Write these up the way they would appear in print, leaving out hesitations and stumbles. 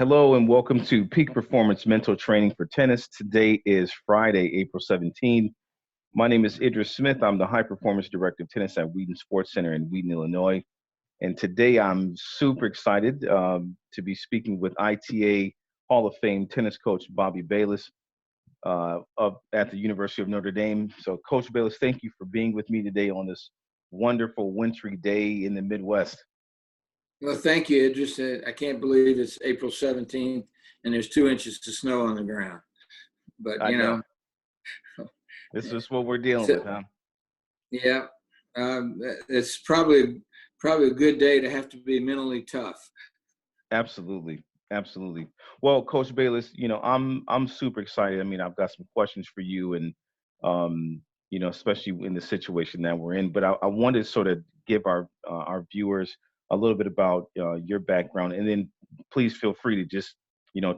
Hello and welcome to Peak Performance Mental Training for Tennis. Today is Friday, April 17th. My name is Idris Smith. I'm the High Performance Director of Tennis at Wheaton Sports Center in Wheaton, Illinois. And today I'm super excited to be speaking with ITA Hall of Fame tennis coach Bobby Bayliss at the University of Notre Dame. So, Coach Bayliss, thank you for being with me today on this wonderful wintry day in the Midwest. Well, thank you, Idris. I can't believe it's April 17th and there's 2 inches of snow on the ground. But, I know. This is what we're dealing with, huh? Yeah. It's probably a good day to have to be mentally tough. Absolutely. Absolutely. Well, Coach Bayliss, I'm super excited. I mean, I've got some questions for you and, especially in the situation that we're in, but I wanted to sort of give our viewers a little bit about your background, and then please feel free to just,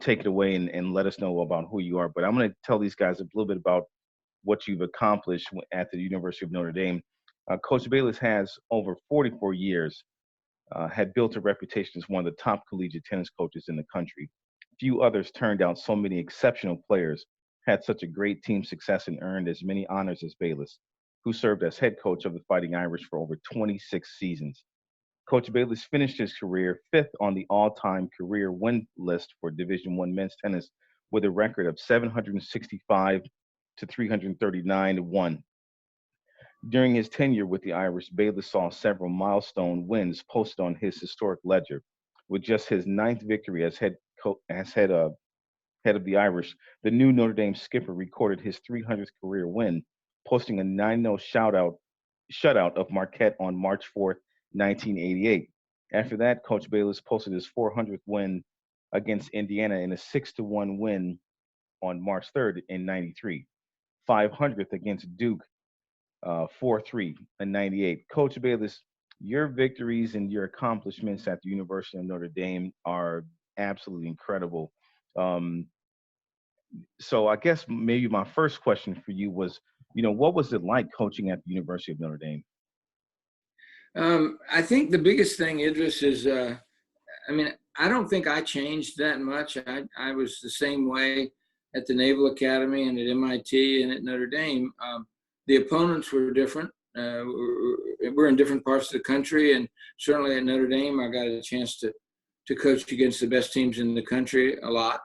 take it away and let us know about who you are. But I'm going to tell these guys a little bit about what you've accomplished at the University of Notre Dame. Coach Bayliss has over 44 years, had built a reputation as one of the top collegiate tennis coaches in the country. Few others turned out so many exceptional players, had such a great team success, and earned as many honors as Bayliss, who served as head coach of the Fighting Irish for over 26 seasons. Coach Bayliss finished his career fifth on the all-time career win list for Division I men's tennis with a record of 765 to 339 to 1. During his tenure with the Irish, Bayliss saw several milestone wins posted on his historic ledger. With just his ninth victory as head of the Irish, the new Notre Dame skipper recorded his 300th career win, posting a 9-0 shutout of Marquette on March 4th, 1988. After that, Coach Bayliss posted his 400th win against Indiana in a 6-1 win on March 3rd in 93, 500th against Duke 4-3 in 98. Coach Bayliss, your victories and your accomplishments at the University of Notre Dame are absolutely incredible. So I guess maybe my first question for you was, what was it like coaching at the University of Notre Dame? I think the biggest thing, Idris, is, I don't think I changed that much. I was the same way at the Naval Academy and at MIT and at Notre Dame. The opponents were different. We're in different parts of the country, and certainly at Notre Dame, I got a chance to coach against the best teams in the country a lot,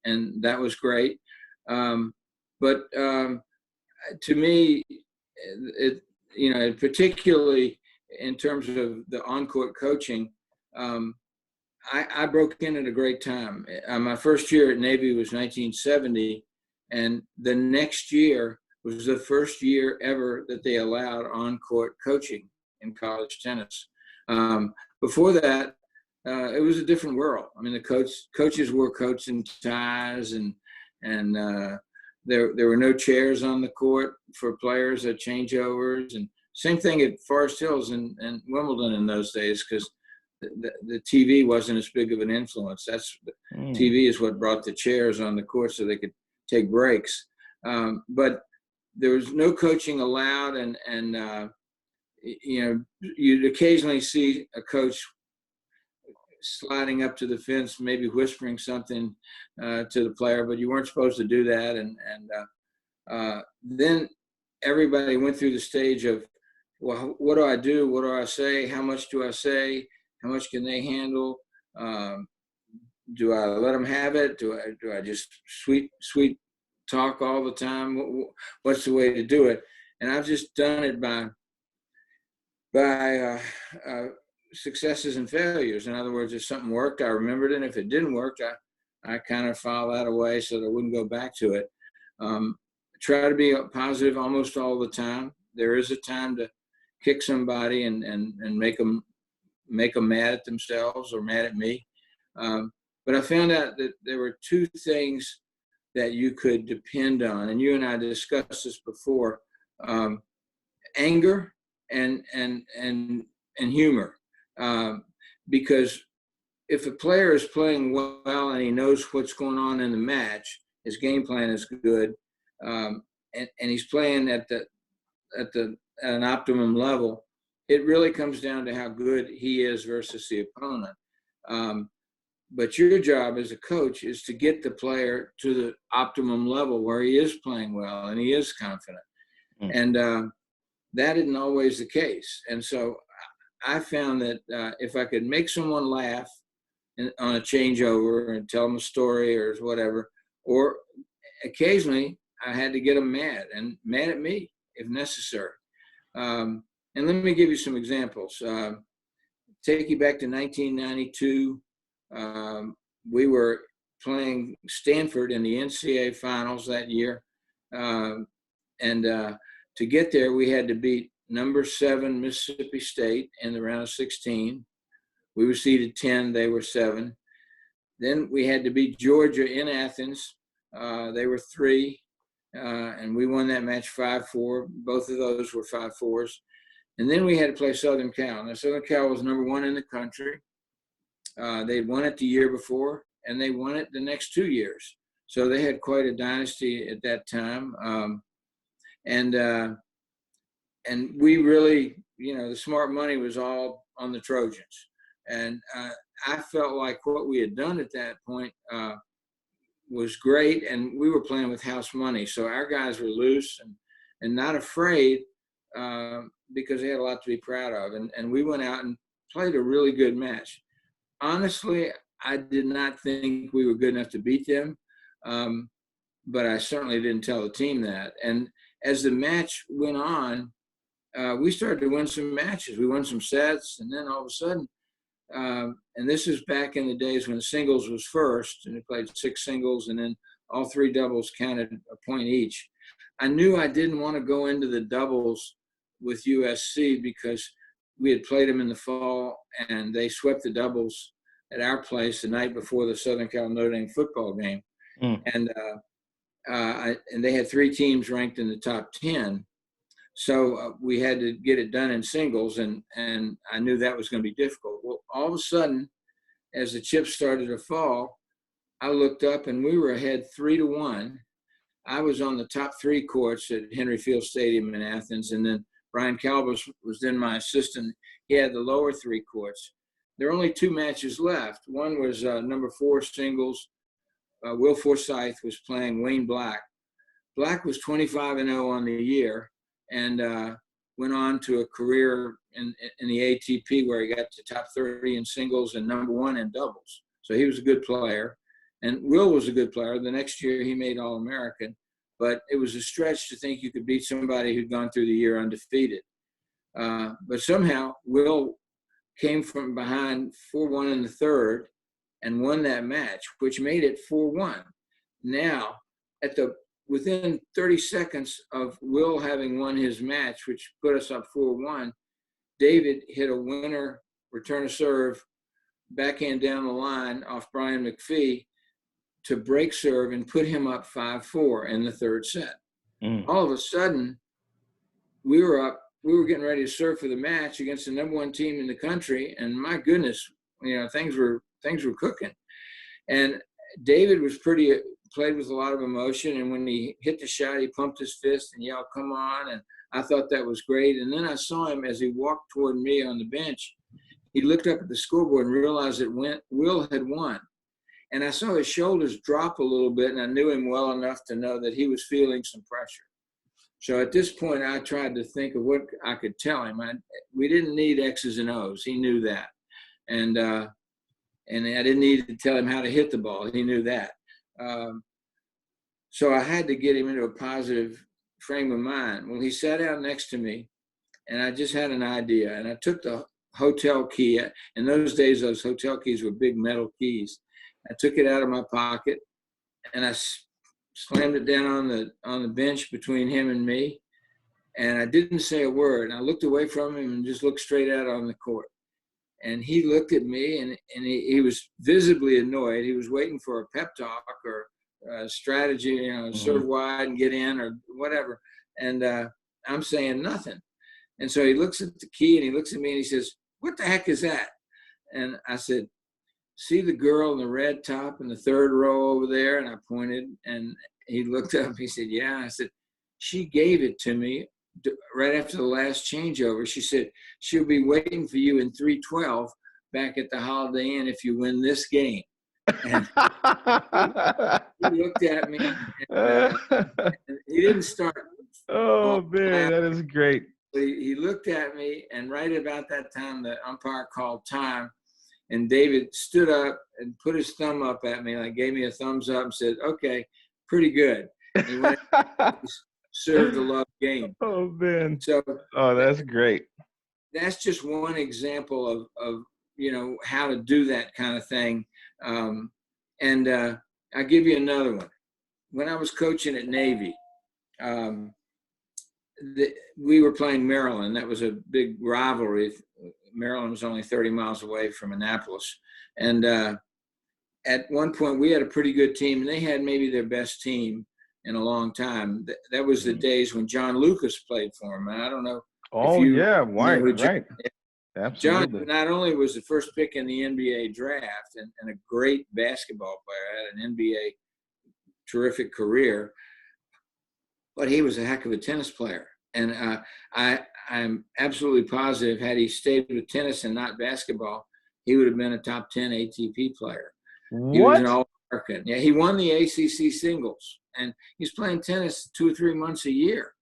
and that was great. But to me, particularly in terms of the on-court coaching, I broke in at a great time. My first year at Navy was 1970, and the next year was the first year ever that they allowed on-court coaching in college tennis. Before that, it was a different world. I mean, the coaches wore coats and ties, and there were no chairs on the court for players at changeovers, and same thing at Forest Hills and Wimbledon in those days, because the TV wasn't as big of an influence. TV is what brought the chairs on the court so they could take breaks. But there was no coaching allowed, and you'd occasionally see a coach sliding up to the fence, maybe whispering something to the player, but you weren't supposed to do that. And then everybody went through the stage of, well, what do I do? What do I say? How much do I say? How much can they handle? Do I let them have it? Do I just sweet talk all the time? What's the way to do it? And I've just done it by successes and failures. In other words, if something worked, I remembered it. And if it didn't work, I kind of filed that away so that I wouldn't go back to it. Try to be positive almost all the time. There is a time to kick somebody and make them mad at themselves or mad at me. But I found out that there were two things that you could depend on, and you and I discussed this before: anger and humor. Because if a player is playing well and he knows what's going on in the match, his game plan is good, and he's playing at an optimum level, it really comes down to how good he is versus the opponent. But your job as a coach is to get the player to the optimum level where he is playing well and he is confident. Mm. And that isn't always the case. And so I found that if I could make someone laugh on a changeover and tell them a story or whatever, or occasionally I had to get them mad at me if necessary. And let me give you some examples. Take you back to 1992. We were playing Stanford in the NCAA finals that year. And to get there, we had to beat number 7 Mississippi State in the round of 16. We were seeded 10, they were 7. Then we had to beat Georgia in Athens. They were 3, and we won that match 5-4. Both of those were 5-4s. And then we had to play Southern Cal. Now, Southern Cal was number 1 in the country. They'd won it the year before, and they won it the next 2 years. So they had quite a dynasty at that time. And we really, the smart money was all on the Trojans. And I felt like what we had done at that point was great, and we were playing with house money. So our guys were loose and not afraid because they had a lot to be proud of. And we went out and played a really good match. Honestly, I did not think we were good enough to beat them, but I certainly didn't tell the team that. And as the match went on, we started to win some matches. We won some sets, and then all of a sudden, and this is back in the days when singles was first, and we played 6 singles, and then all 3 doubles counted a point each. I knew I didn't want to go into the doubles with USC because we had played them in the fall, and they swept the doubles at our place the night before the Southern Cal Notre Dame football game. Mm. And they had 3 teams ranked in the top 10. So we had to get it done in singles, and I knew that was going to be difficult. Well, all of a sudden, as the chips started to fall, I looked up, and we were ahead 3-1. I was on the top 3 courts at Henry Field Stadium in Athens, and then Brian Calbus was then my assistant. He had the lower 3 courts. There were only 2 matches left. One was number 4 singles. Will Forsythe was playing Wayne Black. Black was 25-0 on the year, and went on to a career in the ATP where he got to top 30 in singles and number 1 in doubles. So he was a good player. And Will was a good player. The next year he made All-American. But it was a stretch to think you could beat somebody who'd gone through the year undefeated. But somehow Will came from behind 4-1 in the third and won that match, which made it 4-1. Now, within 30 seconds of Will having won his match, which put us up 4-1, David hit a winner return of serve, backhand down the line off Brian McPhee to break serve and put him up 5-4 in the third set. Mm. All of a sudden, we were getting ready to serve for the match against the number 1 team in the country, and my goodness, things were cooking. And David played with a lot of emotion, and when he hit the shot, he pumped his fist and yelled, "Come on!" And I thought that was great. And then I saw him as he walked toward me on the bench. He looked up at the scoreboard and realized that Will had won. And I saw his shoulders drop a little bit, and I knew him well enough to know that he was feeling some pressure. So at this point, I tried to think of what I could tell him. We didn't need X's and O's. He knew that. And I didn't need to tell him how to hit the ball. He knew that. So I had to get him into a positive frame of mind. Well, he sat down next to me, and I just had an idea. And I took the hotel key. In those days, those hotel keys were big metal keys. I took it out of my pocket, and I slammed it down on the bench between him and me. And I didn't say a word. I looked away from him and just looked straight out on the court. And he looked at me, and he was visibly annoyed. He was waiting for a pep talk or a strategy, serve wide and get in or whatever. And I'm saying nothing. And so he looks at the key, and he looks at me, and he says, "What the heck is that?" And I said, "See the girl in the red top in the third row over there?" And I pointed, and he looked up. He said, "Yeah." I said, "She gave it to me right after the last changeover. She said she'll be waiting for you in 312 back at the Holiday Inn if you win this game." And he looked at me, and he didn't start. Oh man, that is great. He looked at me, and right about that time, the umpire called time, and David stood up and put his thumb up at me, like gave me a thumbs up and said, "Okay, pretty good." And he went and served the love game. Oh man. So, oh, that's great. That's just one example of how to do that kind of thing. And I'll give you another one. When I was coaching at Navy, we were playing Maryland. That was a big rivalry. Maryland was only 30 miles away from Annapolis. And at one point, we had a pretty good team, and they had maybe their best team in a long time. That was the days when John Lucas played for them. And I don't know. Oh, yeah, right. Absolutely. John not only was the first pick in the NBA draft and a great basketball player, had an NBA terrific career, but he was a heck of a tennis player. And I'm absolutely positive had he stayed with tennis and not basketball, he would have been a top 10 ATP player. He was an All-American. Yeah, he won the ACC singles, and he's playing tennis 2 or 3 months a year.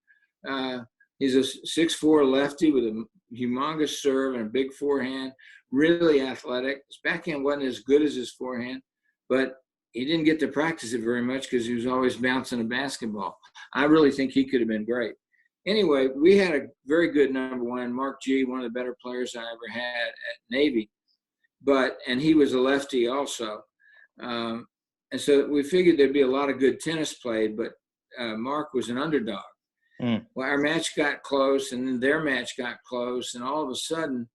He's a 6'4" lefty with a humongous serve and a big forehand, really athletic. His backhand wasn't as good as his forehand, but he didn't get to practice it very much because he was always bouncing a basketball. I really think he could have been great. Anyway, we had a very good number one, Mark G., one of the better players I ever had at Navy, and he was a lefty also. And so we figured there'd be a lot of good tennis played, but Mark was an underdog. Well, our match got close, and then their match got close, and all of a sudden,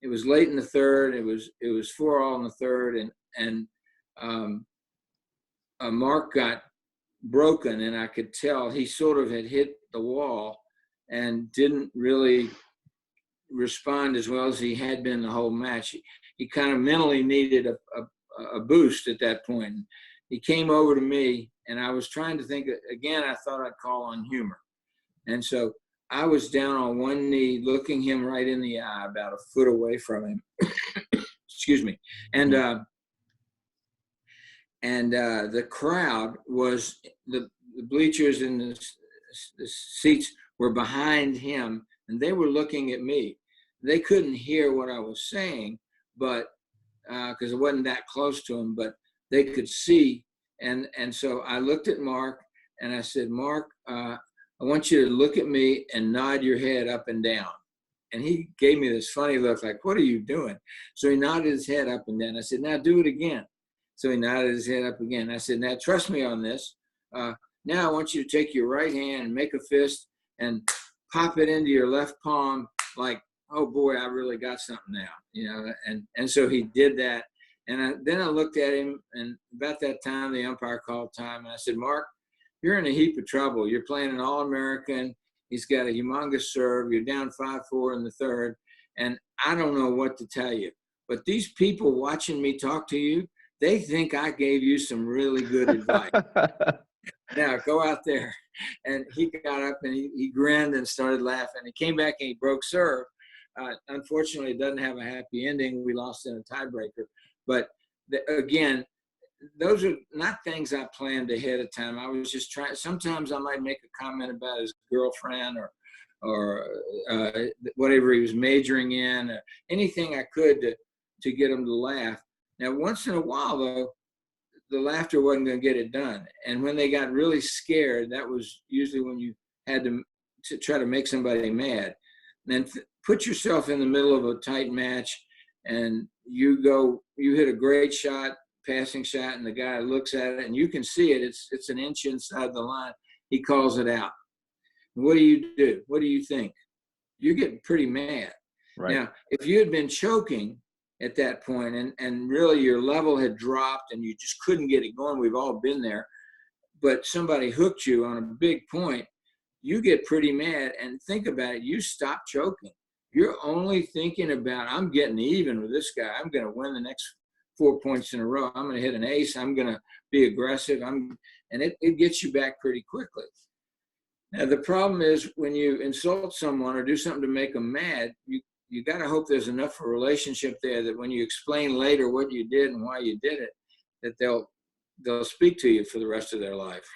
it was late in the third. It was 4-all in the third, and Mark got broken, and I could tell he sort of had hit the wall and didn't really respond as well as he had been the whole match. He kind of mentally needed a boost at that point. He came over to me, and I was trying to think, again, I thought I'd call on humor. And so I was down on one knee, looking him right in the eye, about a foot away from him. Excuse me. And the crowd was, the bleachers and the seats were behind him, and they were looking at me. They couldn't hear what I was saying, but because it wasn't that close to him, but they could see. And so I looked at Mark, and I said, "Mark, I want you to look at me and nod your head up and down." And he gave me this funny look, like, "What are you doing?" So he nodded his head up and down. I said, "Now do it again." So he nodded his head up again. I said, "Now trust me on this. Now I want you to take your right hand and make a fist and pop it into your left palm, like, oh boy, I really got something now, And so he did that. And then I looked at him, and about that time, the umpire called time. And I said, "Mark, you're in a heap of trouble. You're playing an All-American. He's got a humongous serve. You're down 5-4 in the third. And I don't know what to tell you. But these people watching me talk to you, they think I gave you some really good advice. Now go out there." And he got up and he grinned and started laughing. He came back and he broke serve. Unfortunately, it doesn't have a happy ending. We lost in a tiebreaker. But again, those are not things I planned ahead of time. I was just trying. Sometimes I might make a comment about his girlfriend or whatever he was majoring in, anything I could to get him to laugh. Now, once in a while, though, the laughter wasn't going to get it done. And when they got really scared, that was usually when you had to try to make somebody mad. And then put yourself in the middle of a tight match, and you hit a great shot, passing shot, and the guy looks at it, and you can see it. It's an inch inside the line. He calls it out. What do you do? What do you think? You're getting pretty mad. Right. Now, if you had been choking at that point and really your level had dropped and you just couldn't get it going, we've all been there, but somebody hooked you on a big point, you get pretty mad. And think about it, you stop choking. You're only thinking about, I'm getting even with this guy. I'm going to win the next 4 points in a row. I'm going to hit an ace. I'm going to be aggressive. And it gets you back pretty quickly. Now, the problem is when you insult someone or do something to make them mad, you got to hope there's enough of a relationship there that when you explain later what you did and why you did it, that they'll speak to you for the rest of their life.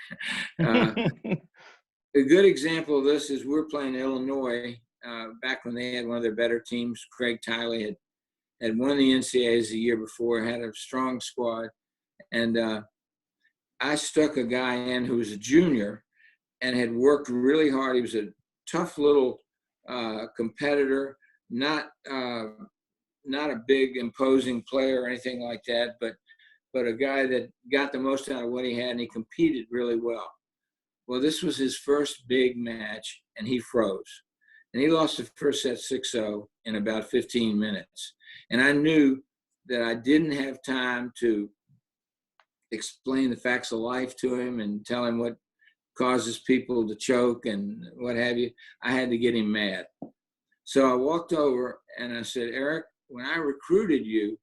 A good example of this is we're playing Illinois back when they had one of their better teams. Craig Tiley had won the NCAAs the year before, had a strong squad. And I stuck a guy in who was a junior and had worked really hard. He was a tough little competitor, not a big imposing player or anything like that, but a guy that got the most out of what he had, and he competed really well. Well, this was his first big match, and he froze. And he lost the first set 6-0 in about 15 minutes. And I knew that I didn't have time to explain the facts of life to him and tell him what causes people to choke and what have you. I had to get him mad. So I walked over and I said, Eric, when I recruited you,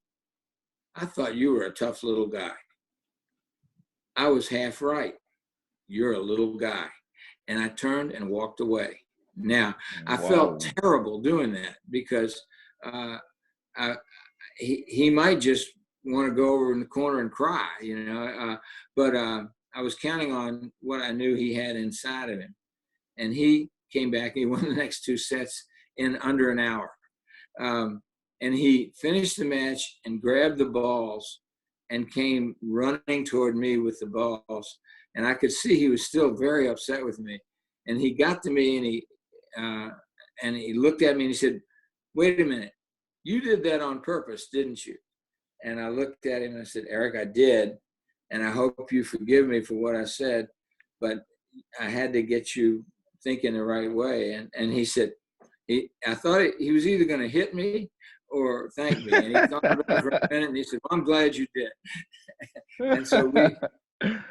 I thought you were a tough little guy. I was half right. You're a little guy. And I turned and walked away. Now, I felt terrible doing that because he might just want to go over in the corner and cry, but I was counting on what I knew he had inside of him. And he came back and he won the next 2 sets in under an hour. And he finished the match and grabbed the balls and came running toward me with the balls. And I could see he was still very upset with me. And he got to me and he looked at me and he said, wait a minute, you did that on purpose, didn't you? And I looked at him and I said, Eric, I did. And I hope you forgive me for what I said, but I had to get you thinking the right way. And he said, I thought he was either going to hit me or thank me. And he thought about it for a minute and he said, well, I'm glad you did. And so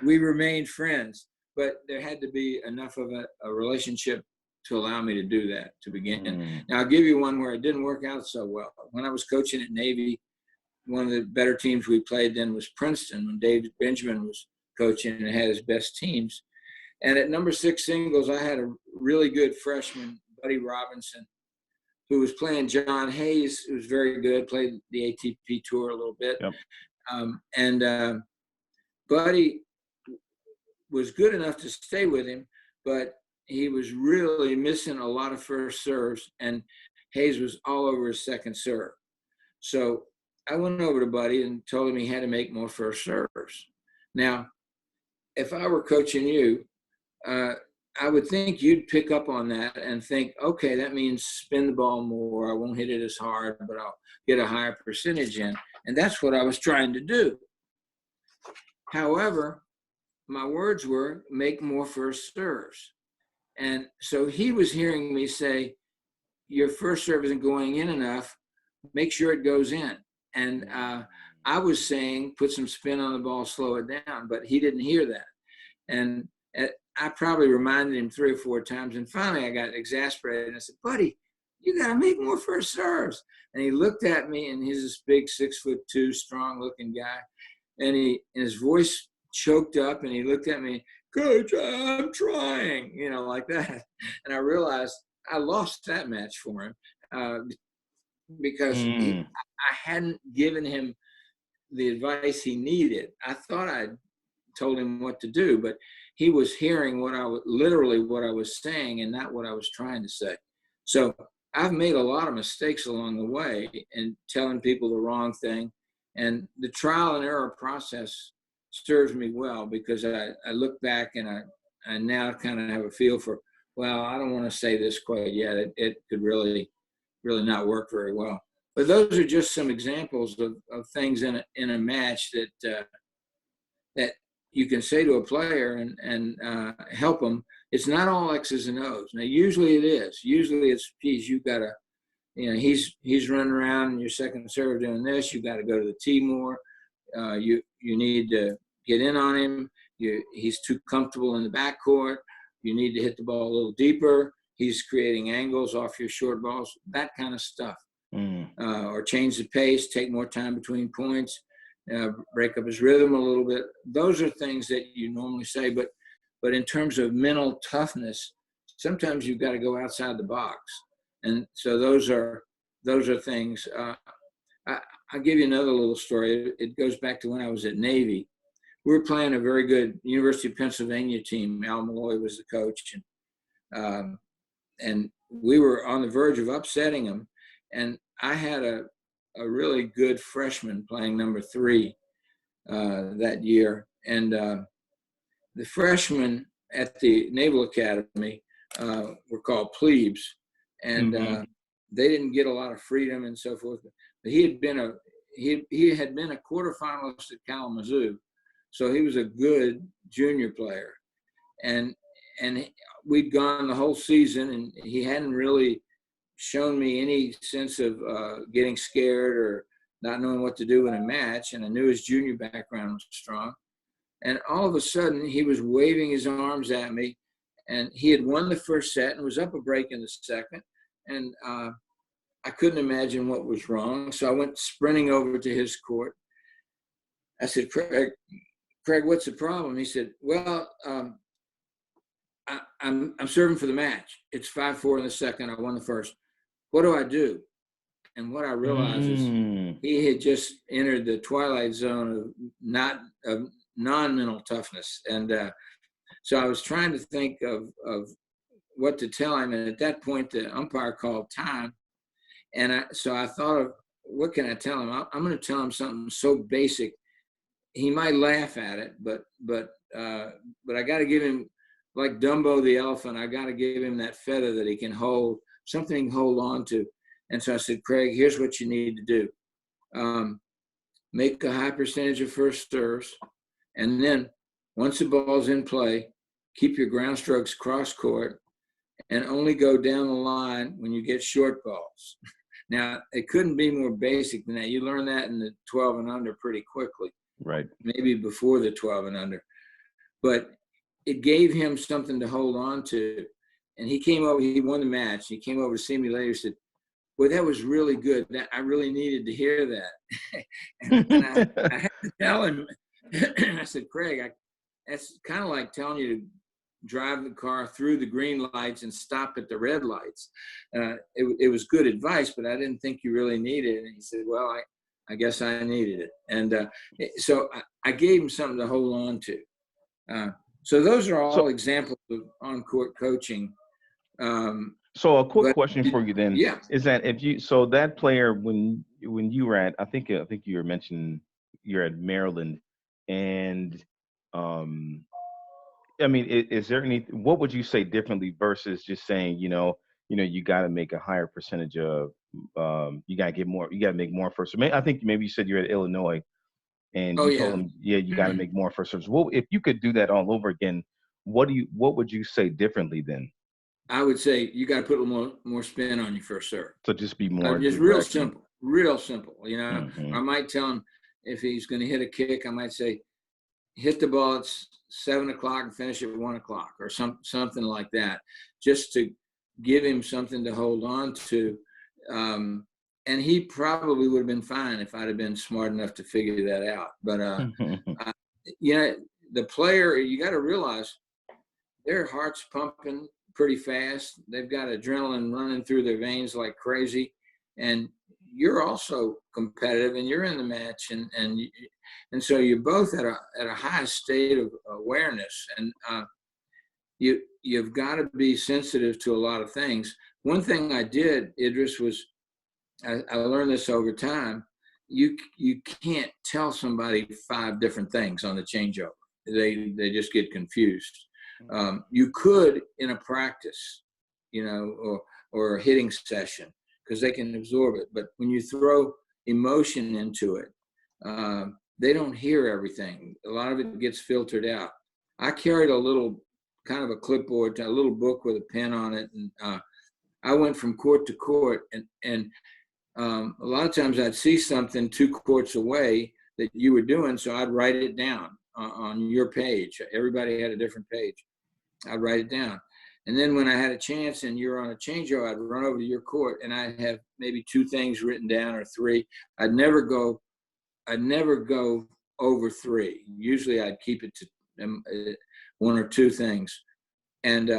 we remained friends, but there had to be enough of a relationship to allow me to do that to begin. Now, I'll give you one where it didn't work out so well. When I was coaching at Navy, one of the better teams we played then was Princeton, when David Benjamin was coaching and had his best teams. And at number 6 singles, I had a really good freshman, Buddy Robinson, who was playing John Hayes, who was very good, played the ATP Tour a little bit. Yep. Buddy was good enough to stay with him, but he was really missing a lot of first serves, and Hayes was all over his second serve. So I went over to Buddy and told him he had to make more first serves. Now, if I were coaching you, I would think you'd pick up on that and think, okay, that means spin the ball more. I won't hit it as hard, but I'll get a higher percentage in. And that's what I was trying to do. However, my words were make more first serves. And so he was hearing me say, your first serve isn't going in enough. Make sure it goes in. And I was saying, put some spin on the ball, slow it down, but he didn't hear that. And I probably reminded him 3 or 4 times. And finally I got exasperated and I said, Buddy, you got to make more first serves. And he looked at me, and he's this big 6'2", strong looking guy. And his voice choked up, and he looked at me, Coach, I'm trying, like that. And I realized I lost that match for him because I hadn't given him the advice he needed. I thought I'd told him what to do, but he was hearing literally what I was saying and not what I was trying to say. So I've made a lot of mistakes along the way in telling people the wrong thing. And the trial and error process serves me well because I look back and I now kind of have a feel for, well, I don't want to say this quite yet. It could really not work very well. But those are just some examples of things in a match that you can say to a player and help them. It's not all X's and O's. Now, usually it is. Usually it's, geez, you got to, he's running around in your second serve doing this. You got to go to the tee more. You need to get in on him. He's too comfortable in the backcourt. You need to hit the ball a little deeper. He's creating angles off your short balls, that kind of stuff. Or change the pace, take more time between points, break up his rhythm a little bit. Those are things that you normally say, but in terms of mental toughness, sometimes you've got to go outside the box. And so those are those are things. I'll give you another little story. It goes back to when I was at Navy. We were playing a very good University of Pennsylvania team. Al Malloy was the coach, and we were on the verge of upsetting them. And I had a really good freshman playing number 3 that year. And the freshmen at the Naval Academy were called plebes, and they didn't get a lot of freedom and so forth. But he had been a quarterfinalist at Kalamazoo, so he was a good junior player, and we'd gone the whole season, and he hadn't really shown me any sense of getting scared or not knowing what to do in a match. And I knew his junior background was strong. And all of a sudden, he was waving his arms at me, and he had won the first set and was up a break in the second. And I couldn't imagine what was wrong. So I went sprinting over to his court. I said, Craig, what's the problem? He said, well, I'm serving for the match. It's 5-4 in the second. I won the first. What do I do? And what I realized is he had just entered the twilight zone of non-mental toughness. And so I was trying to think of what to tell him. And at that point, the umpire called time. And so I thought of, what can I tell him? I'm going to tell him something so basic. He might laugh at it, but I got to give him, like Dumbo the elephant, I got to give him that feather that he can hold, something he can hold on to. And so I said, Craig, here's what you need to do. Make a high percentage of first serves. And then once the ball's in play, keep your ground strokes cross court and only go down the line when you get short balls. Now, it couldn't be more basic than that. You learn that in the 12 and under pretty quickly. Right. Maybe before the 12 and under. But it gave him something to hold on to. And he came over, he won the match. He came over to see me later and said, well, that was really good. I really needed to hear that. and I had to tell him, I said, Craig, that's kind of like telling you to drive the car through the green lights and stop at the red lights. It was good advice, but I didn't think you really needed it. And he said, well, I guess I needed it. And so I gave him something to hold on to. So those are all examples of on-court coaching. So a quick question for you then, yeah, is that so that player, when you were at, I think you were mentioning you're at Maryland, and I mean, is there what would you say differently versus just saying, you got to make a higher percentage of, you got to make more first. I think maybe you said you're at Illinois, and you told them, you got to make more first serves. Well, if you could do that all over again, what would you say differently then? I would say you got to put a little more spin on your first serve. So just be more just direct. real simple. I might tell him if he's going to hit a kick, I might say, hit the ball at 7 o'clock and finish at 1 o'clock or something like that, just to give him something to hold on to. And he probably would have been fine if I'd have been smart enough to figure that out. But, the player, you got to realize their heart's pumping pretty fast. They've got adrenaline running through their veins like crazy. And you're also competitive and you're in the match. And so you're both at a high state of awareness. And you've got to be sensitive to a lot of things. One thing I did, Idris, was I learned this over time. You can't tell somebody 5 different things on the changeover. They just get confused. You could in a practice, or a hitting session, because they can absorb it. But when you throw emotion into it, they don't hear everything. A lot of it gets filtered out. I carried a little kind of a clipboard, a little book with a pen on it, and I went from court to court, and a lot of times I'd see something 2 courts away that you were doing, so I'd write it down on your page. Everybody had a different page. I'd write it down. And then when I had a chance and you're on a changeover, I'd run over to your court and I'd have maybe 2 things written down or 3. I'd never go over 3. Usually I'd keep it to 1 or 2 things. And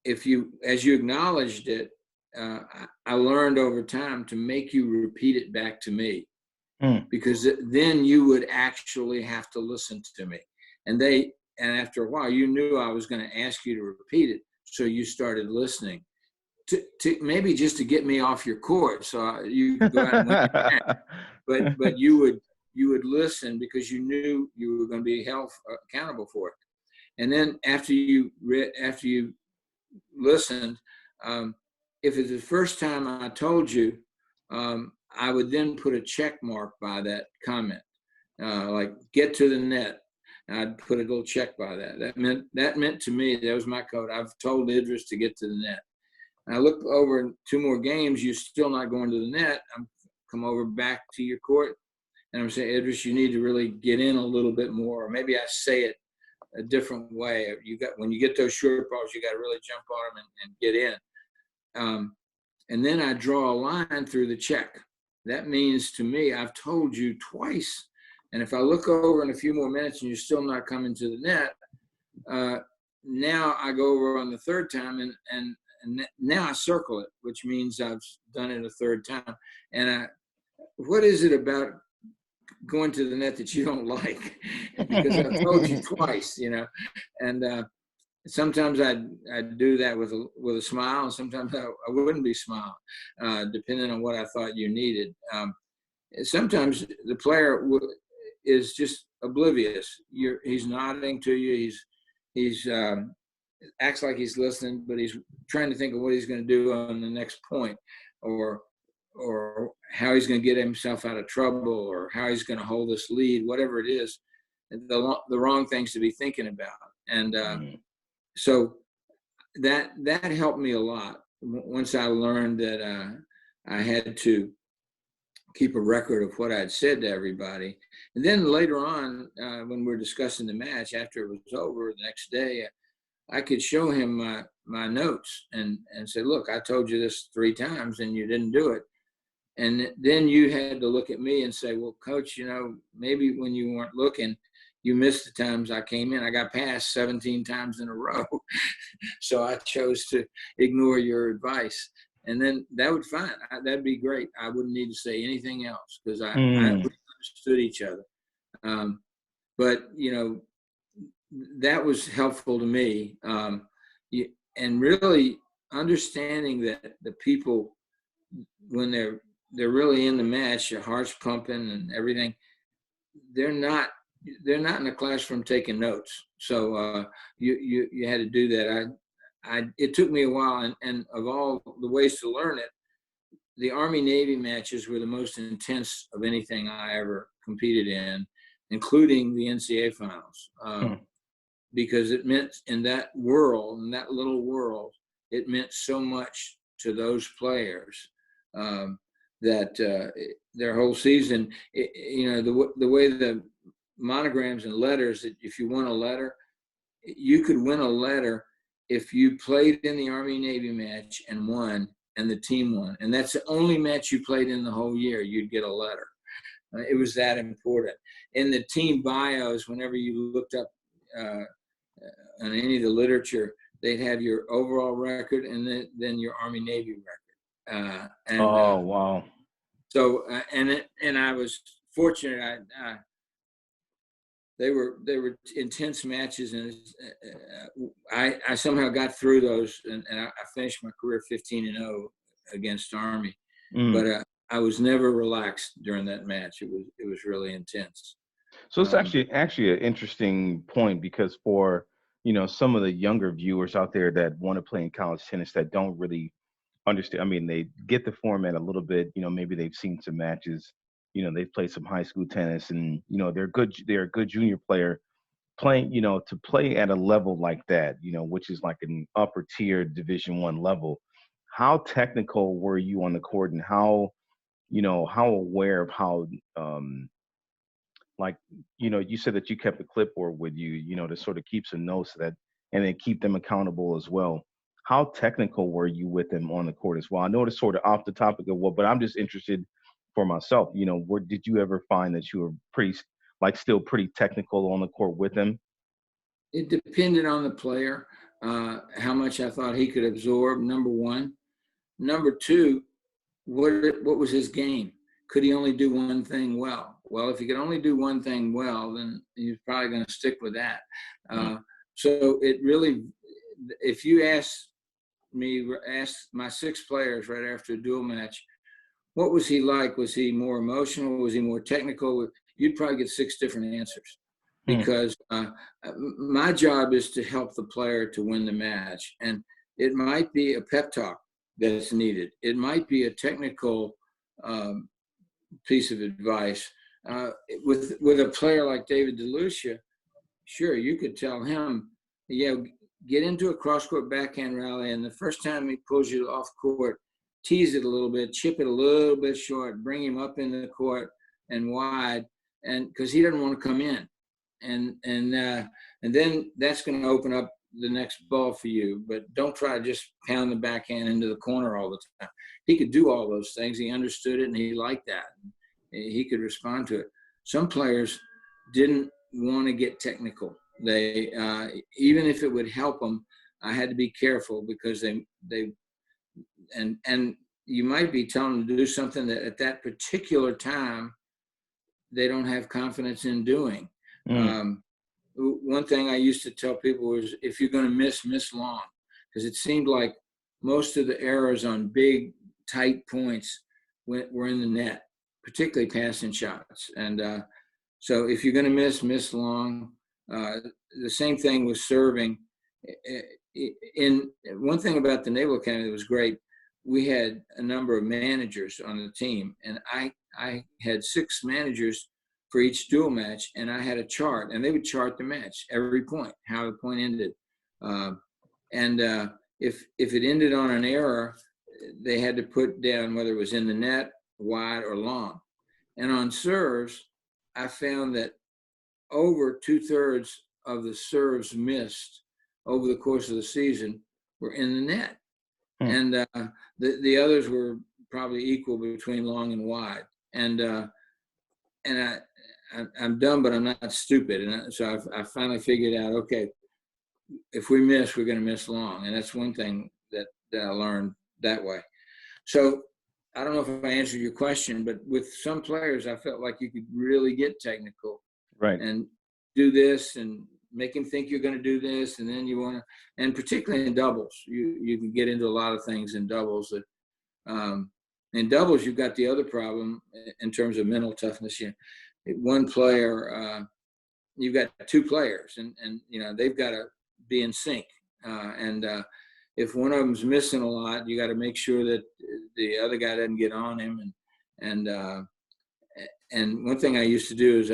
as you acknowledged it, I learned over time to make you repeat it back to me, Mm. because then you would actually have to listen to me. And after a while, you knew I was going to ask you to repeat it, so you started listening to maybe just to get me off your court, so you could go out and win your match. But you would listen because you knew you were going to be held accountable for it. And then after you listened, if it's the first time I told you, I would then put a check mark by that comment, like get to the net. I'd put a little check by that. That meant to me, that was my code. I've told Idris to get to the net. And I look over in 2 more games, you're still not going to the net. I'm come over back to your court, and I'm saying, Idris, you need to really get in a little bit more. Or maybe I say it a different way. When you get those short balls, you got to really jump on them and get in. And then I draw a line through the check. That means to me, I've told you twice. And if I look over in a few more minutes and you're still not coming to the net, now I go over on the 3rd time and now I circle it, which means I've done it a 3rd time. And what is it about going to the net that you don't like? Because I've told you twice, and sometimes I'd do that with a smile, and sometimes I wouldn't be smiling, depending on what I thought you needed. Sometimes the player is just oblivious. He's nodding to you. He's acts like he's listening, but he's trying to think of what he's going to do on the next point, or how he's going to get himself out of trouble, or how he's going to hold this lead, whatever it is, the wrong things to be thinking about. And so that helped me a lot once I learned that I had to keep a record of what I'd said to everybody. And then later on, when we're discussing the match, after it was over the next day, I could show him my notes and say, look, I told you this 3 times and you didn't do it. And then you had to look at me and say, well, coach, maybe when you weren't looking, you missed the times I came in. I got passed 17 times in a row. So I chose to ignore your advice. And then that would fine. That'd be great. I wouldn't need to say anything else because I understood each other. But, that was helpful to me. And really understanding that the people, when they're really in the match, your heart's pumping and everything, they're not in the classroom taking notes. So you had to do that. It took me a while, and of all the ways to learn it, the Army-Navy matches were the most intense of anything I ever competed in, including the NCAA finals. Because it meant in that world, in that little world, it meant so much to those players that their whole season, the way the monograms and letters, that if you won a letter, you could win a letter if you played in the Army-Navy match and won, and the team won. And that's the only match you played in the whole year, you'd get a letter. It was that important. In the team bios, whenever you looked up on any of the literature, they'd have your overall record and then your Army-Navy record. Wow. So, and I was fortunate. They were intense matches, and I somehow got through those, and I finished my career 15-0 against Army. But I was never relaxed during that match. It was really intense. So it's actually an interesting point, because for some of the younger viewers out there that want to play in college tennis that don't really understand. I mean, they get the format a little bit. Maybe they've seen some matches. They've played some high school tennis, and they're good. They're a good junior player playing. To play at a level like that, which is like an upper tier Division I level. How technical were you on the court, and how aware of how you said that you kept a clipboard with you, to sort of keep some notes that, and then keep them accountable as well. How technical were you with them on the court as well? I know it's sort of off the topic of but I'm just interested for myself, did you ever find that you were still pretty technical on the court with them? It depended on the player, how much I thought he could absorb, number one. Number two, what was his game? Could he only do one thing well? Well, if he could only do one thing well, then he's probably going to stick with that. So it really, if you ask my 6 players right after a dual match, what was he like? Was he more emotional? Was he more technical? You'd probably get 6 different answers, because my job is to help the player to win the match. And it might be a pep talk that's needed. It might be a technical piece of advice. With a player like David DeLucia, sure, you could tell him, get into a cross-court backhand rally, and the first time he pulls you off court, tease it a little bit, chip it a little bit short, bring him up in the court and wide, and because he doesn't want to come in, and then that's going to open up the next ball for you. But don't try to just pound the backhand into the corner all the time. He could do all those things. He understood it, and he liked that. He could respond to it. Some players didn't want to get technical. They even if it would help them, I had to be careful, because they you might be telling them to do something that at that particular time they don't have confidence in doing. One thing I used to tell people was, if you're going to miss long, because it seemed like most of the errors on big, tight points were in the net, particularly passing shots. And so if you're going to miss long. The same thing with serving. In one thing about the Naval Academy that was great, we had a number of managers on the team, and I had 6 managers for each dual match, and I had a chart, and they would chart the match, every point, how the point ended. If it ended on an error, they had to put down whether it was in the net, wide, or long. And on serves, I found that over 2/3 of the serves missed over the course of the season were in the net. And the others were probably equal between long and wide. And I'm dumb, but I'm not stupid. And so I finally figured out, okay, if we miss, we're going to miss long. And that's one thing that I learned that way. So I don't know if I answered your question, but with some players, I felt like you could really get technical, right, and do this and make him think you're going to do this. And then you want to, and particularly in doubles, you can get into a lot of things in doubles that, in doubles, you've got the other problem in terms of mental toughness. One player, you've got 2 players, and they've got to be in sync. If one of them's missing a lot, you got to make sure that the other guy doesn't get on him. And one thing I used to do is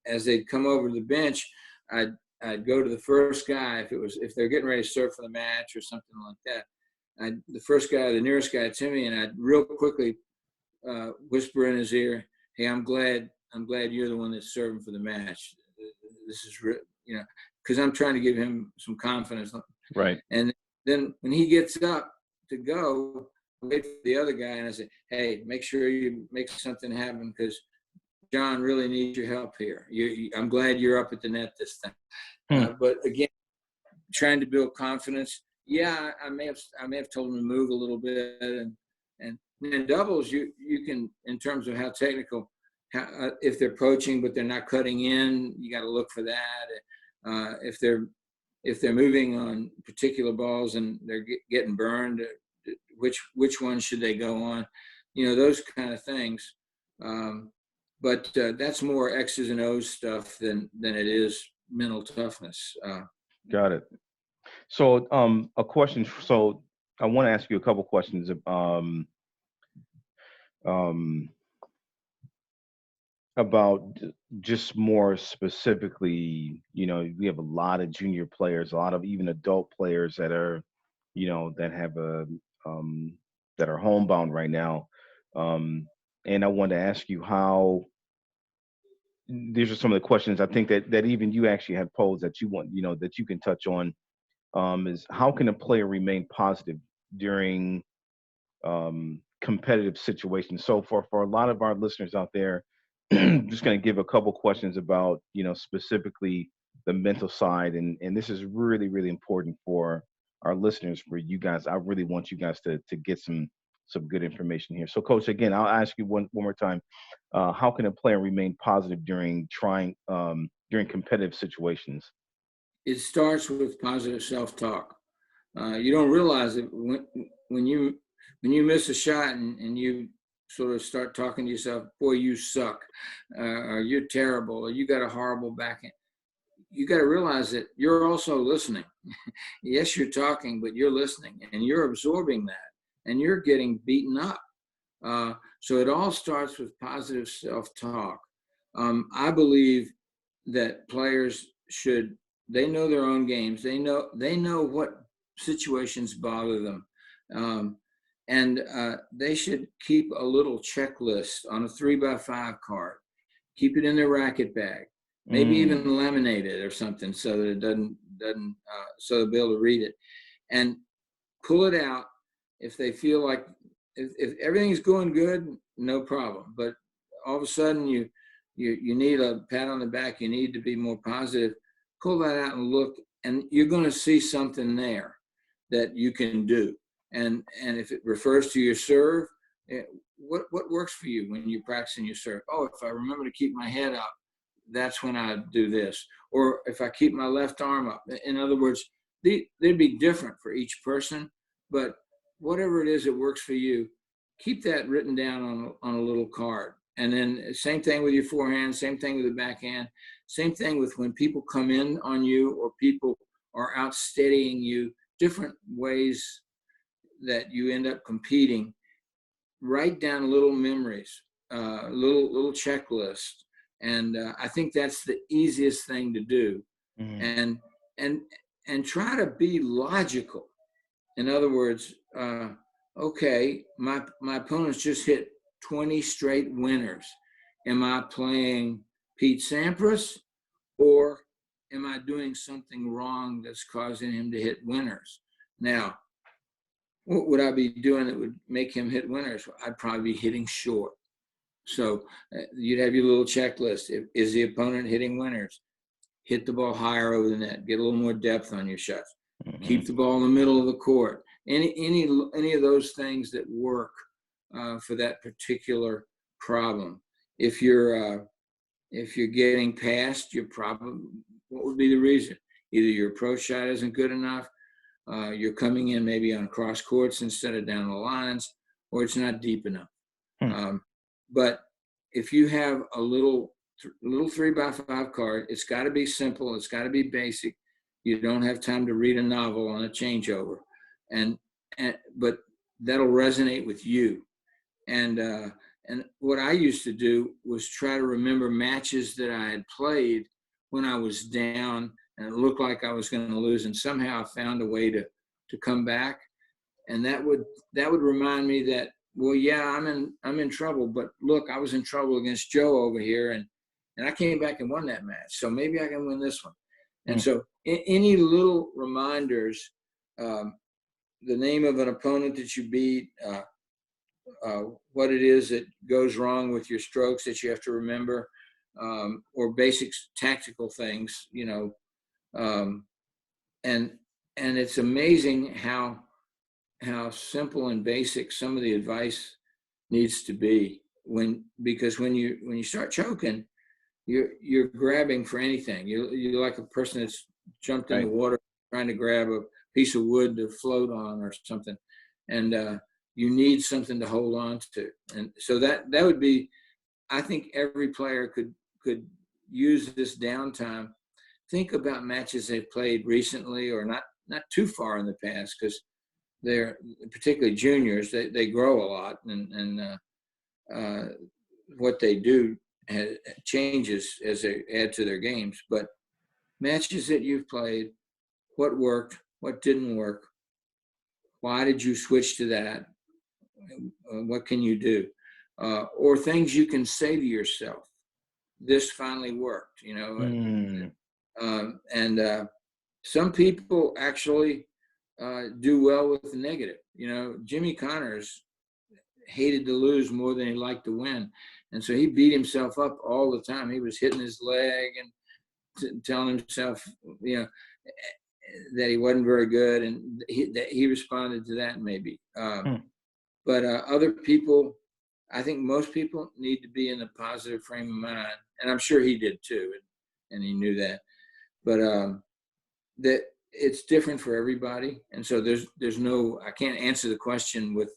as they'd come over to the bench, I'd go to the first guy if they're getting ready to serve for the match or something like that. The first guy, the nearest guy to me, and I'd real quickly whisper in his ear, "Hey, I'm glad you're the one that's serving for the match. This is because I'm trying to give him some confidence." right. And then when he gets up to go, I wait for the other guy, and I say, "Hey, make sure you make something happen, because John really needs your help here. I'm glad you're up at the net this time." But again, trying to build confidence. Yeah, I may have told him to move a little bit, and in doubles, you can, in terms of how technical, if they're poaching but they're not cutting in, you got to look for that. If they're moving on particular balls and they're getting burned, which one should they go on? Those kind of things. But that's more X's and O's stuff than it is mental toughness. Got it. So a question. So I want to ask you a couple questions. About just more specifically, we have a lot of junior players, a lot of even adult players that are, that have that are homebound right now. And I wanted to ask you how. These are some of the questions I think that even you actually have posed that you want, that you can touch on. Is how can a player remain positive during competitive situations? So for a lot of our listeners out there, I'm just going to give a couple questions about, specifically the mental side. And this is really, really important for our listeners, for you guys. I really want you guys to get some good information here. So, Coach, again, I'll ask you one more time. How can a player remain positive during competitive situations? It starts with positive self-talk. You don't realize it when you miss a shot and you sort of start talking to yourself, boy, you suck, or you're terrible, or you got a horrible backhand. You got to realize that you're also listening. Yes, you're talking, but you're listening and you're absorbing that and you're getting beaten up. So it all starts with positive self-talk. I believe that players they know their own games. They know what situations bother them. And they should keep a little checklist on a 3x5 card. Keep it in their racket bag. Maybe even laminate it or something so that it doesn't so they'll be able to read it. And pull it out if they feel like if everything's going good, no problem. But all of a sudden you need a pat on the back. You need to be more positive. Pull that out and look, and you're going to see something there that you can do. And if it refers to your serve, what works for you when you're practicing your serve? Oh, if I remember to keep my head up, that's when I do this. Or if I keep my left arm up. In other words, they'd be different for each person, but whatever it is that works for you, keep that written down on a little card. And then same thing with your forehand, same thing with the backhand, same thing with when people come in on you or people are out steadying you, different ways that you end up competing. Write down little memories, little checklist. And I think that's the easiest thing to do. And try to be logical. In other words, okay, my opponent's just hit 20 straight winners. Am I playing Pete Sampras, or am I doing something wrong that's causing him to hit winners? Now, what would I be doing that would make him hit winners? I'd probably be hitting short. So you'd have your little checklist. Is the opponent hitting winners? Hit the ball higher over the net. Get a little more depth on your shots. Keep the ball in the middle of the court. Any of those things that work for that particular problem. If you're getting past your problem, what would be the reason? Either your approach shot isn't good enough, you're coming in maybe on cross courts instead of down the lines, or it's not deep enough. But if you have a little 3x5 card, it's got to be simple. It's got to be basic. You don't have time to read a novel on a changeover, but that'll resonate with you. And what I used to do was try to remember matches that I had played when I was down and it looked like I was going to lose, and somehow I found a way to come back. And that would remind me that, well, yeah, I'm in trouble, but look, I was in trouble against Joe over here, and I came back and won that match. So maybe I can win this one. And so any little reminders, the name of an opponent that you beat, what it is that goes wrong with your strokes that you have to remember, or basic tactical things, and it's amazing how simple and basic some of the advice needs to be because when you start choking, you're grabbing for anything. You're like a person that's jumped in the water trying to grab a piece of wood to float on or something, and you need something to hold on to. And so that would be, I think every player could use this downtime. Think about matches they've played recently or not too far in the past, because they're particularly juniors. They grow a lot, and what they do changes as they add to their games. But matches that you've played, what worked, what didn't work, why did you switch to that? What can you do? Or things you can say to yourself. This finally worked, and some people actually do well with the negative. Jimmy Connors hated to lose more than he liked to win, and so he beat himself up all the time. He was hitting his leg and telling himself, that he wasn't very good, and he responded to that maybe. But other people, I think most people need to be in a positive frame of mind, and I'm sure he did too, and he knew that. But that it's different for everybody, and so there's no, I can't answer the question with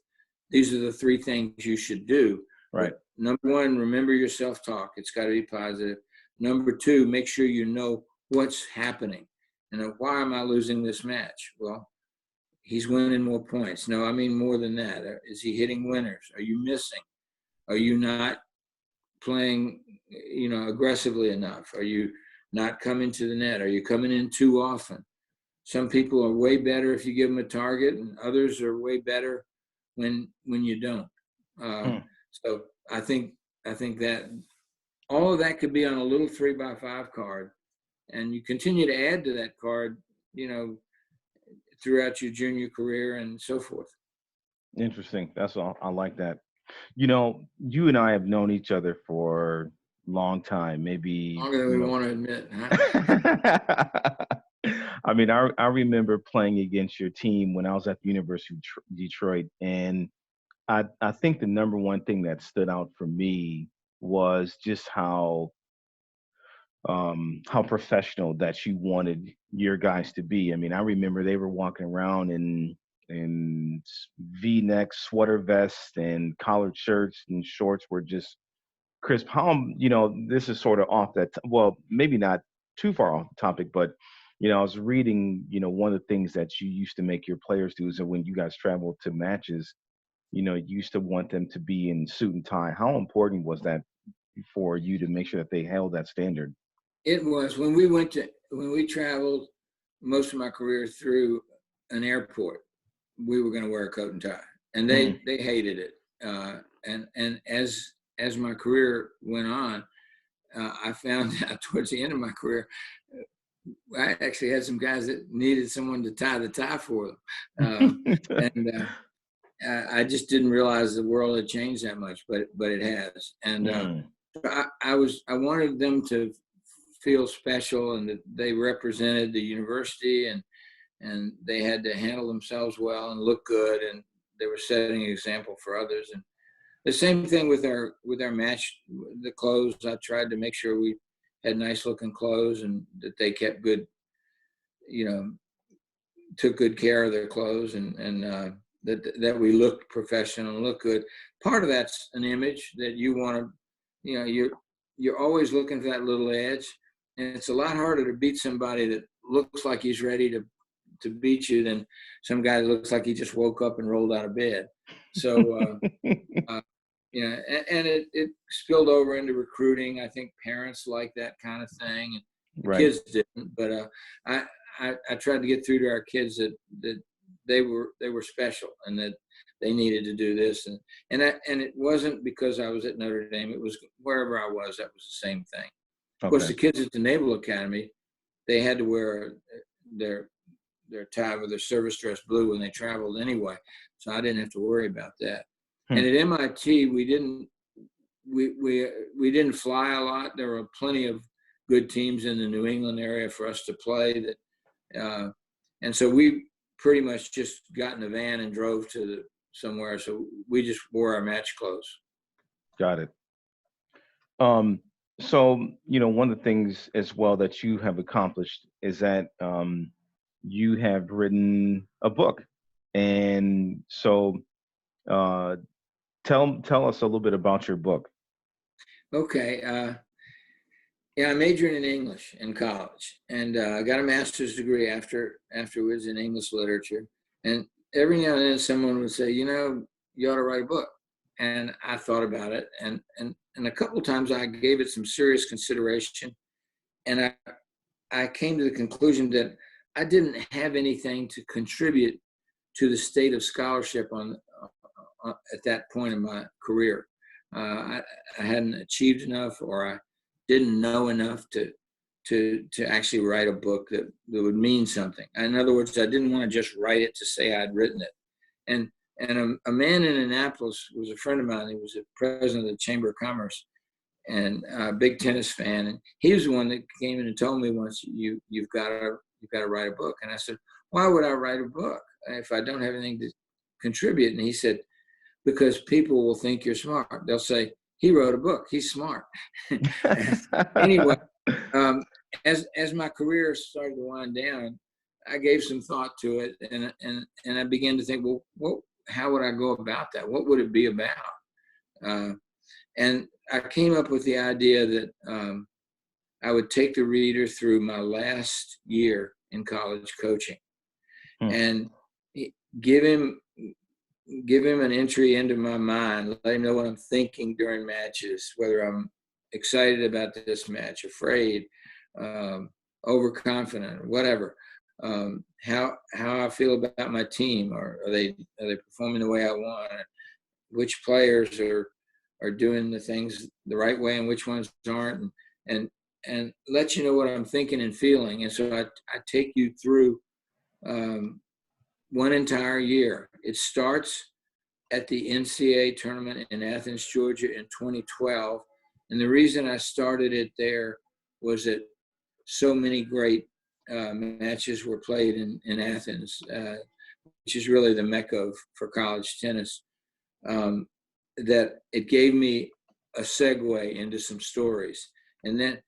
these are the 3 things you should do. Right. But number 1, remember your self-talk. It's got to be positive. Number 2, make sure you know what's happening. And why am I losing this match? Well, he's winning more points. No, I mean more than that. Is he hitting winners? Are you missing? Are you not playing, aggressively enough? Are you not coming to the net? Are you coming in too often? Some people are way better if you give them a target, and others are way better when you don't. So I think that all of that could be on a little 3x5 card, and you continue to add to that card, throughout your junior career and so forth. Interesting. That's all. I like that. You and I have known each other for a long time, maybe Longer than we want to admit. Huh? I mean, I remember playing against your team when I was at the University of Detroit, and I think the number one thing that stood out for me was just how professional that you wanted your guys to be. I mean, I remember they were walking around in V-neck sweater vests and collared shirts, and shorts were just crisp. How, this is sort of off that, well, maybe not too far off the topic, but, I was reading, one of the things that you used to make your players do is that when you guys traveled to matches, you used to want them to be in suit and tie. How important was that for you to make sure that they held that standard? It was. When we traveled most of my career through an airport, we were going to wear a coat and tie, and they hated it. And as my career went on, I found out towards the end of my career, I actually had some guys that needed someone to tie the tie for them. And I just didn't realize the world had changed that much, but it has. And I wanted them to feel special, and that they represented the university, and they had to handle themselves well and look good, and they were setting an example for others. And the same thing with our match, the clothes. I tried to make sure we had nice looking clothes, and that they kept good, took good care of their clothes, and that we looked professional and looked good. Part of that's an image that you want to, you're always looking for that little edge, and it's a lot harder to beat somebody that looks like he's ready to beat you than some guy that looks like he just woke up and rolled out of bed. So, and it spilled over into recruiting. I think parents like that kind of thing, and Right. Kids didn't. But I tried to get through to our kids that they were special, and that they needed to do this, and it wasn't because I was at Notre Dame. It was wherever I was. That was the same thing. Of course, the kids at the Naval Academy, they had to wear their tie with their service dress blue when they traveled anyway, so I didn't have to worry about that. And at MIT, we didn't fly a lot. There were plenty of good teams in the New England area for us to play. And so we pretty much just got in a van and drove to somewhere. So we just wore our match clothes. Got it. So, one of the things as well that you have accomplished is that you have written a book. And so tell us a little bit about your book. Okay. I majored in English in college, and I got a master's degree afterwards in English literature. And every now and then someone would say, you ought to write a book. And I thought about it, and a couple of times I gave it some serious consideration, and I came to the conclusion that I didn't have anything to contribute to the state of scholarship at that point in my career. I hadn't achieved enough, or I didn't know enough to actually write a book that would mean something. In other words, I didn't want to just write it to say I'd written it. And a man in Annapolis was a friend of mine. He was the president of the Chamber of Commerce, and a big tennis fan. And he was the one that came in and told me once, you've got to you've got to write a book. And I said, why would I write a book if I don't have anything to contribute? And he said, because people will think you're smart. They'll say, he wrote a book, he's smart. Anyway, as my career started to wind down, I gave some thought to it, and I began to think, well, how would I go about that? What would it be about? And I came up with the idea that I would take the reader through my last year in college coaching, and give him an entry into my mind, let him know what I'm thinking during matches, whether I'm excited about this match, afraid, overconfident, whatever. How I feel about my team, or are they performing the way I want? Which players are doing the things the right way and which ones aren't, and let you know what I'm thinking and feeling. And so I take you through one entire year. It starts at the NCAA tournament in Athens, Georgia in 2012. And the reason I started it there was that so many great matches were played in Athens, which is really the mecca for college tennis, that it gave me a segue into some stories. And then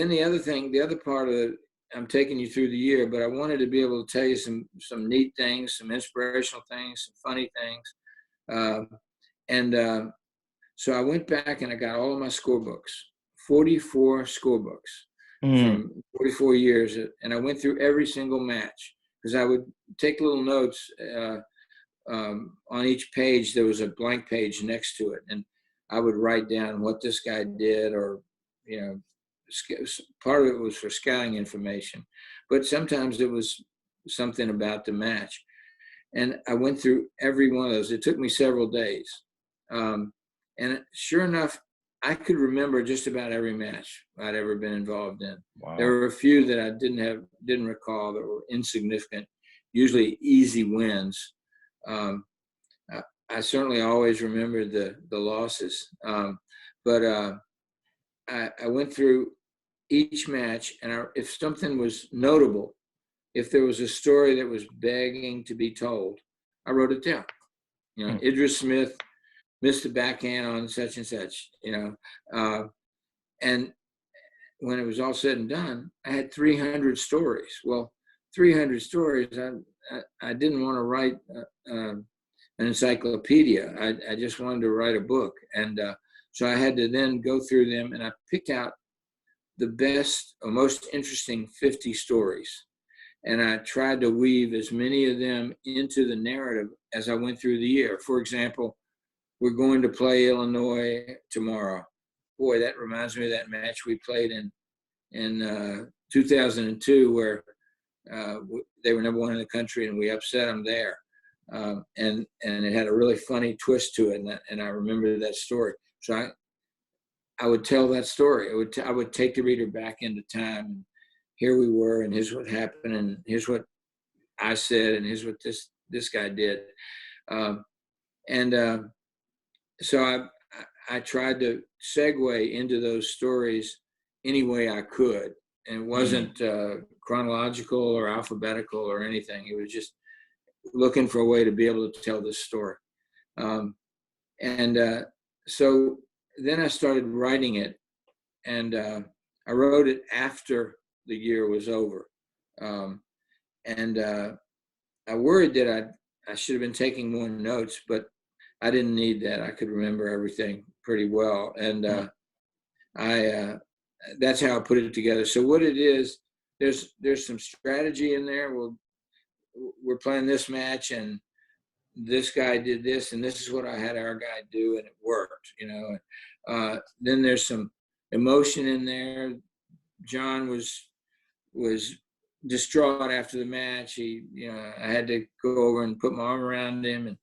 the other part of it, I'm taking you through the year, but I wanted to be able to tell you some neat things, some inspirational things, some funny things. So I went back and I got all of my scorebooks, 44 scorebooks from 44 years. And I went through every single match, because I would take little notes on each page. There was a blank page next to it. And I would write down what this guy did, or, part of it was for scouting information, but sometimes it was something about the match. And I went through every one of those. It took me several days. And sure enough, I could remember just about every match I'd ever been involved in. Wow. There were a few that I didn't recall, that were insignificant, usually easy wins. I certainly always remembered the losses. But I went through each match, and if something was notable, if there was a story that was begging to be told, I wrote it down. Idris Smith missed a backhand on such and such, and when it was all said and done, I had 300 stories. Well, 300 stories, I didn't want to write an encyclopedia. I just wanted to write a book. And so I had to then go through them, and I picked out the best or most interesting 50 stories. And I tried to weave as many of them into the narrative as I went through the year. For example, we're going to play Illinois tomorrow. Boy, that reminds me of that match we played in 2002, where they were number one in the country, and we upset them there. And it had a really funny twist to it, and I remember that story. So I would tell that story. I would take the reader back into time. Here we were, and here's what happened, and here's what I said, and here's what this guy did. So I tried to segue into those stories any way I could. And it wasn't chronological or alphabetical or anything. It was just looking for a way to be able to tell this story. So then I started writing it, and I wrote it after the year was over. I worried that I should have been taking more notes, but I didn't need that. I could remember everything pretty well. And that's how I put it together. So what it is, there's some strategy in there. We're playing this match, and this guy did this, and this is what I had our guy do, and it worked, Then there's some emotion in there. John was distraught after the match. I had to go over and put my arm around him, and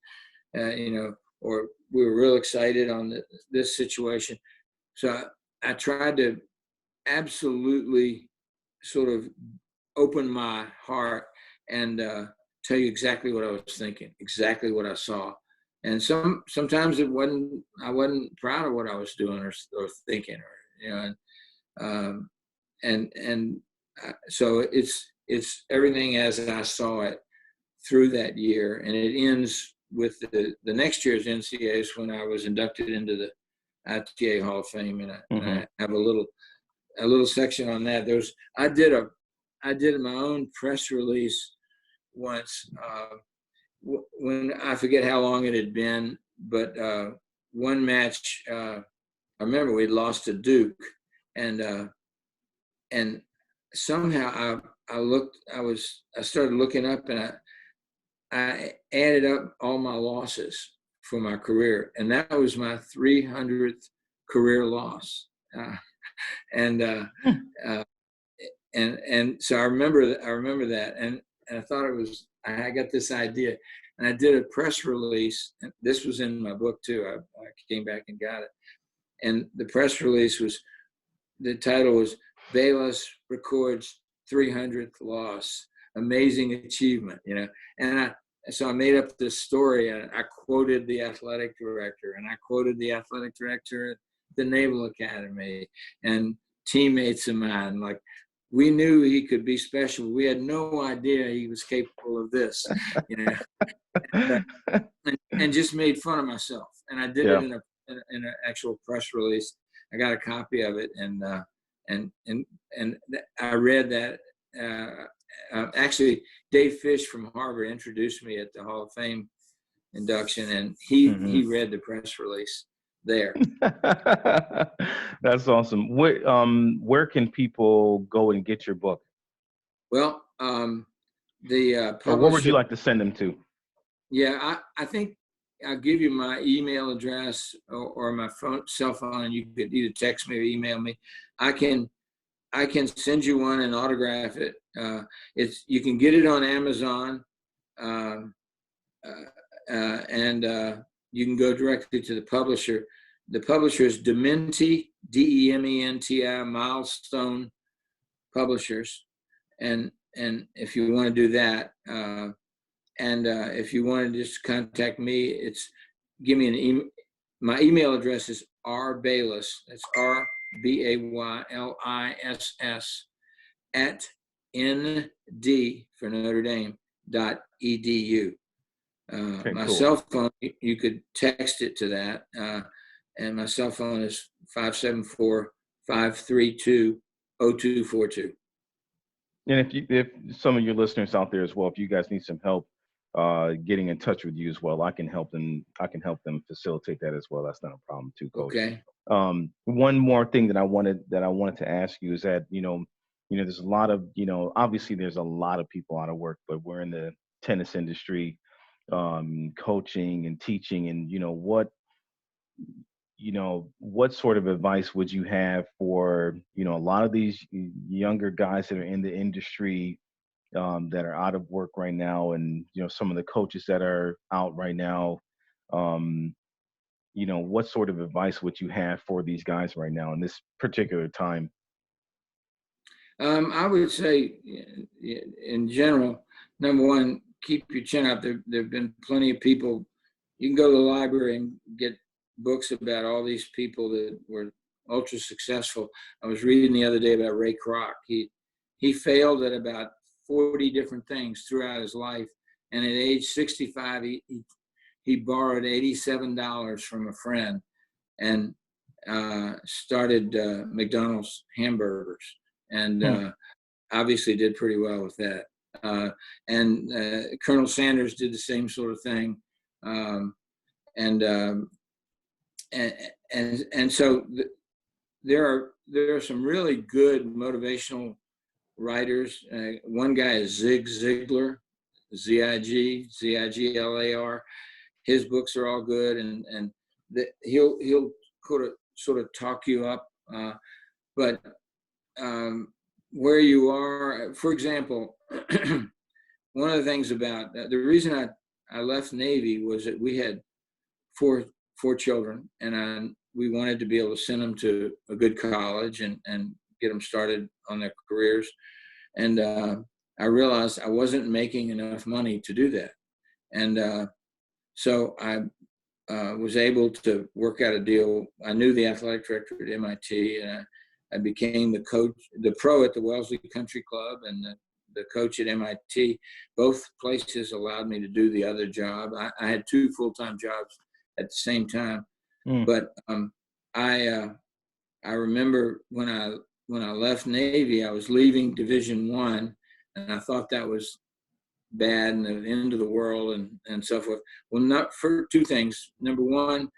or we were real excited on this situation. So I tried to absolutely sort of open my heart and tell you exactly what I was thinking, exactly what I saw. And sometimes I wasn't proud of what I was doing or thinking, so it's everything as I saw it through that year, and it ends with the next year's NCAAs when I was inducted into the ITA Hall of Fame, and I have a little section on that. I did my own press release once when I forget how long it had been, but one match I remember we'd lost to Duke, and somehow I started looking up, and I added up all my losses for my career, and that was my 300th career loss. And so I remember that, and I thought I got this idea, and I did a press release, and this was in my book too. I came back and got it, and the press release the title was Bayliss records 300th loss, amazing achievement, and so I made up this story, and I quoted the athletic director, and I quoted the athletic director at the Naval Academy and teammates of mine. Like, we knew he could be special. We had no idea he was capable of this, and just made fun of myself. And I did it in an actual press release. I got a copy of it, and I read that. Actually, Dave Fish from Harvard introduced me at the Hall of Fame induction, and he read the press release there. That's awesome. Where can people go and get your book? Well, the publisher. Or where would you like to send them to? Yeah, I think I'll give you my email address or my cell phone, and you could either text me or email me. I can send you one and autograph it. You can get it on Amazon, and you can go directly to the publisher. The publisher is Dementi, Dementi, Milestone Publishers, and if you want to do that, and if you want to just contact me, give me an email. My email address is rbayliss. That's RBAYLISS @ND for Notre Dame .edu. My cell phone, you could text it to that, and my cell phone is 574-532-0242. And if some of your listeners out there as well, if you guys need some help getting in touch with you as well, I can help them facilitate that as well. That's not a problem too, Coach. Okay. One more thing that I wanted to ask you is that there's a lot of obviously there's a lot of people out of work, but we're in the tennis industry, coaching and teaching, and what sort of advice would you have for a lot of these younger guys that are in the industry, that are out of work right now, and some of the coaches that are out right now, what sort of advice would you have for these guys right now in this particular time? I would say, in general, number one, keep your chin up. There have been plenty of people. You can go to the library and get books about all these people that were ultra successful. I was reading the other day about Ray Kroc. He failed at about 40 different things throughout his life, and at age 65, he borrowed $87 from a friend and started McDonald's hamburgers, and obviously did pretty well with that. And Colonel Sanders did the same sort of thing, and so there are some really good motivational writers. One guy is Zig Ziglar, Ziglar. His books are all good, and he'll sort of talk you up. But where you are, for example, one of the things about the reason I left Navy was that we had four children, and we wanted to be able to send them to a good college and get them started on their careers. And I realized I wasn't making enough money to do that. And so I was able to work out a deal. I knew the athletic director at MIT, and I became the pro at the Wellesley Country Club and the coach at MIT. Both places allowed me to do the other job. I had two full-time jobs at the same time. Mm. But I remember when I left Navy, I was leaving Division I, and I thought that was bad and the end of the world and so forth. Well, not for two things. Number one,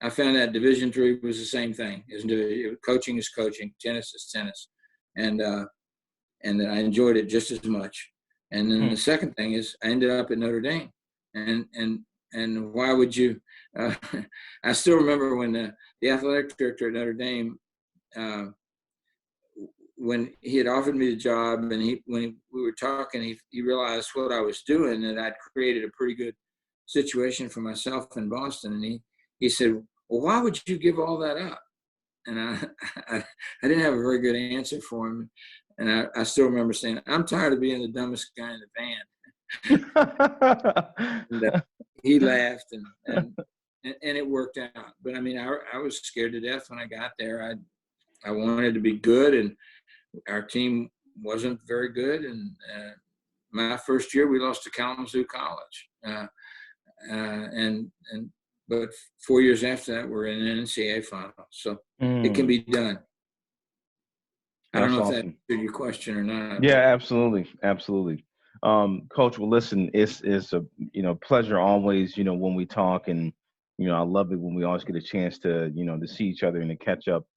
I found that Division III was the same thing. Coaching is coaching, tennis is tennis, and that I enjoyed it just as much. And then the second thing is I ended up at Notre Dame, and why would you? I still remember when the athletic director at Notre Dame, when he had offered me the job, and when we were talking, he realized what I was doing, that I'd created a pretty good situation for myself in Boston, and he said, "Well, why would you give all that up?" And I didn't have a very good answer for him, and I still remember saying, "I'm tired of being the dumbest guy in the band." And he laughed, and it worked out. But I mean, I was scared to death when I got there. I wanted to be good, and our team wasn't very good. And my first year, we lost to Kalamazoo College. But 4 years after that, we're in an NCAA final. So it can be done. I don't know if that answered your question or not. Yeah, absolutely. Absolutely. Coach, well, listen, it's a, pleasure always, when we talk, and, I love it when we always get a chance to, to see each other and to catch up.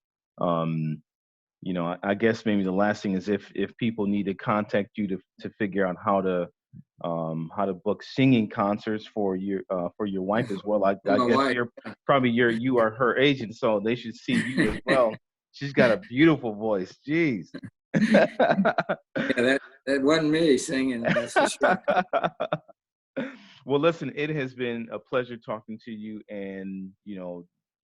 I guess maybe the last thing is if people need to contact you to figure out how to book singing concerts for your wife as well. I guess you are her agent, so they should see you as well. She's got a beautiful voice. Jeez. Yeah, that wasn't me singing. That's for sure. Well, listen, it has been a pleasure talking to you, and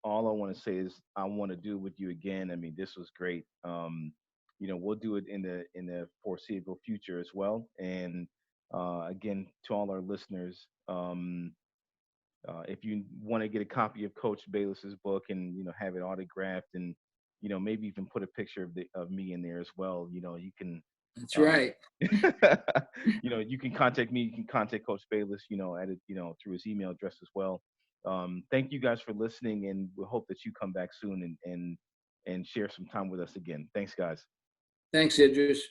all I want to say is I want to do it with you again. I mean, this was great. We'll do it in the foreseeable future as well. And again, to all our listeners, if you want to get a copy of Coach Bayliss's book and have it autographed, and maybe even put a picture of me in there as well, you can. That's right. You can contact me. You can contact Coach Bayliss, at it, through his email address as well. Thank you guys for listening, and we hope that you come back soon and share some time with us again. Thanks, guys. Thanks, Idris.